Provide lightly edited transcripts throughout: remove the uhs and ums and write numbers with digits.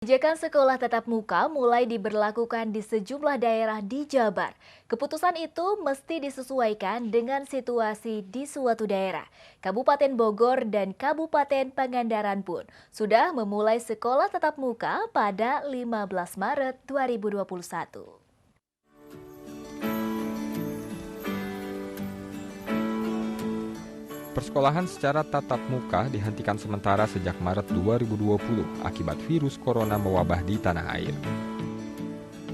Kebijakan sekolah tatap muka mulai diberlakukan di sejumlah daerah di Jabar. Keputusan itu mesti disesuaikan dengan situasi di suatu daerah. Kabupaten Bogor dan Kabupaten Pangandaran pun sudah memulai sekolah tatap muka pada 15 Maret 2021. Persekolahan secara tatap muka dihentikan sementara sejak Maret 2020 akibat virus corona mewabah di tanah air.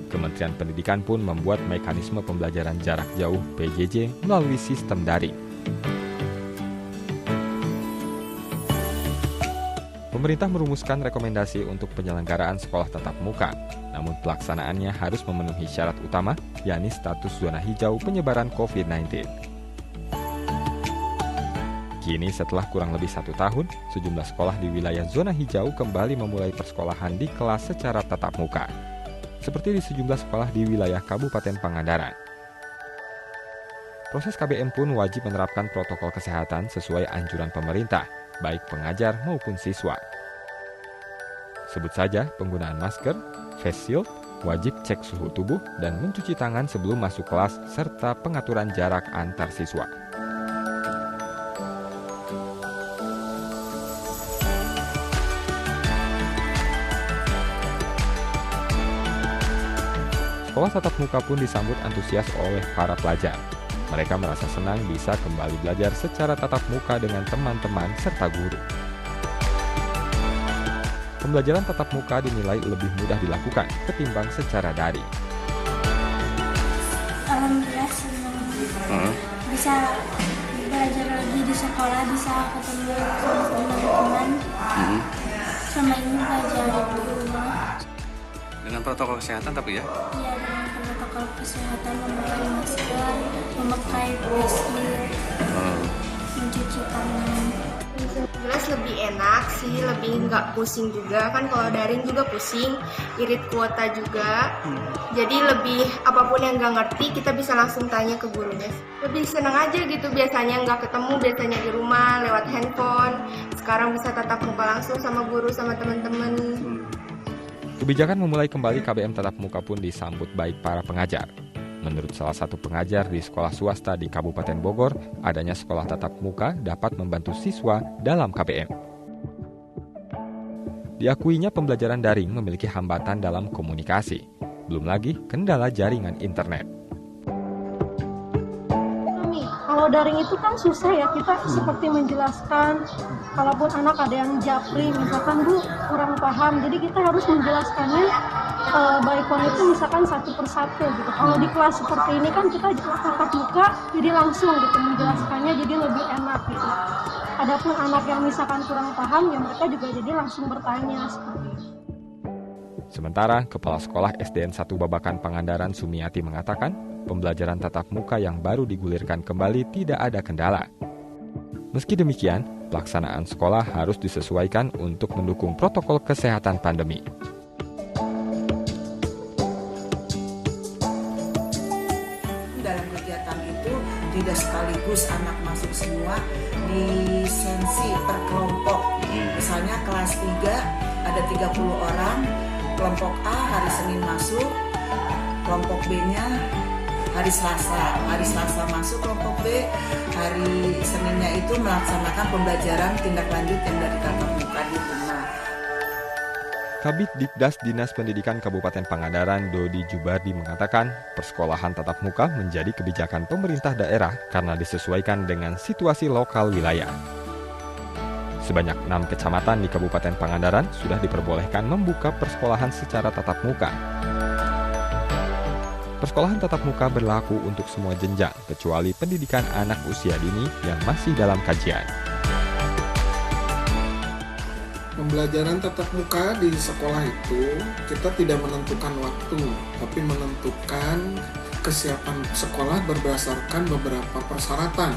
Kementerian Pendidikan pun membuat mekanisme pembelajaran jarak jauh (PJJ) melalui sistem daring. Pemerintah merumuskan rekomendasi untuk penyelenggaraan sekolah tatap muka, namun pelaksanaannya harus memenuhi syarat utama, yakni status zona hijau penyebaran COVID-19. Kini setelah kurang lebih 1 tahun, sejumlah sekolah di wilayah zona hijau kembali memulai persekolahan di kelas secara tatap muka. Seperti di sejumlah sekolah di wilayah Kabupaten Pangandaran. Proses KBM pun wajib menerapkan protokol kesehatan sesuai anjuran pemerintah, baik pengajar maupun siswa. Sebut saja penggunaan masker, face shield, wajib cek suhu tubuh, dan mencuci tangan sebelum masuk kelas, serta pengaturan jarak antar siswa. Sekolah tatap muka pun disambut antusias oleh para pelajar. Mereka merasa senang bisa kembali belajar secara tatap muka dengan teman-teman serta guru. Pembelajaran tatap muka dinilai lebih mudah dilakukan ketimbang secara daring. Alhamdulillah senang. Bisa belajar lagi di sekolah, bisa ketemu sama teman-teman. Sama ini belajar di rumah. Dengan protokol kesehatan tapi ya? Iya, dengan protokol kesehatan, memakai masker, memakai face shield, mencuci tangan. Jelas lebih enak sih, lebih nggak pusing juga. Kan kalau daring juga pusing, irit kuota juga. Jadi lebih apapun yang nggak ngerti, kita bisa langsung tanya ke gurunya. Lebih senang aja gitu, biasanya nggak ketemu, biasanya di rumah, lewat handphone. Sekarang bisa tatap muka langsung sama guru, sama teman-teman. Kebijakan memulai kembali KBM tatap muka pun disambut baik para pengajar. Menurut salah satu pengajar di sekolah swasta di Kabupaten Bogor, adanya sekolah tatap muka dapat membantu siswa dalam KBM. Diakuinya pembelajaran daring memiliki hambatan dalam komunikasi, belum lagi kendala jaringan internet. Kalau daring itu kan susah ya, kita seperti menjelaskan, kalaupun anak ada yang japri, misalkan Bu kurang paham, jadi kita harus menjelaskannya by phone itu misalkan satu persatu gitu. Kalau di kelas seperti ini kan kita tatap muka, jadi langsung gitu menjelaskannya, jadi lebih enak gitu. Adapun anak yang misalkan kurang paham, ya mereka juga jadi langsung bertanya seperti itu. Sementara Kepala Sekolah SDN 1 Babakan Pangandaran Sumiati mengatakan, pembelajaran tatap muka yang baru digulirkan kembali tidak ada kendala. Meski demikian, pelaksanaan sekolah harus disesuaikan untuk mendukung protokol kesehatan pandemi. Dalam kegiatan itu tidak sekaligus anak masuk semua, di sensi per kelompok. Misalnya kelas 3 ada 30 orang, kelompok A hari Senin masuk, kelompok B-nya hari Selasa masuk, kelompok B hari Seninnya itu melaksanakan pembelajaran tindak lanjut yang dari tatap muka di rumah. Kabid Dikdas Dinas Pendidikan Kabupaten Pangandaran Dodi Jubardi mengatakan, persekolahan tatap muka menjadi kebijakan pemerintah daerah karena disesuaikan dengan situasi lokal wilayah. Sebanyak 6 kecamatan di Kabupaten Pangandaran sudah diperbolehkan membuka persekolahan secara tatap muka. Persekolahan tatap muka berlaku untuk semua jenjang, kecuali pendidikan anak usia dini yang masih dalam kajian. Pembelajaran tatap muka di sekolah itu kita tidak menentukan waktu, tapi menentukan kesiapan sekolah berdasarkan beberapa persyaratan.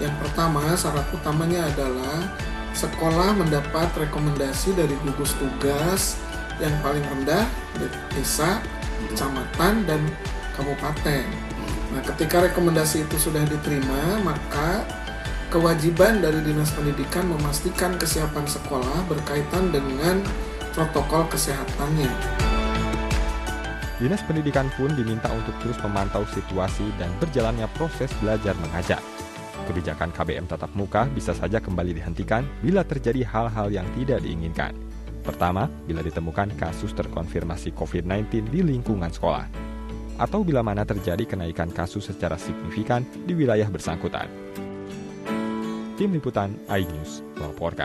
Yang pertama, syarat utamanya adalah sekolah mendapat rekomendasi dari gugus tugas yang paling rendah desa, kecamatan, dan kabupaten. Nah, ketika rekomendasi itu sudah diterima, maka kewajiban dari Dinas Pendidikan memastikan kesiapan sekolah berkaitan dengan protokol kesehatannya. Dinas Pendidikan pun diminta untuk terus memantau situasi dan berjalannya proses belajar mengajar. Kebijakan KBM tatap muka bisa saja kembali dihentikan bila terjadi hal-hal yang tidak diinginkan. Pertama, bila ditemukan kasus terkonfirmasi COVID-19 di lingkungan sekolah, atau bila mana terjadi kenaikan kasus secara signifikan di wilayah bersangkutan. Tim Liputan iNews melaporkan.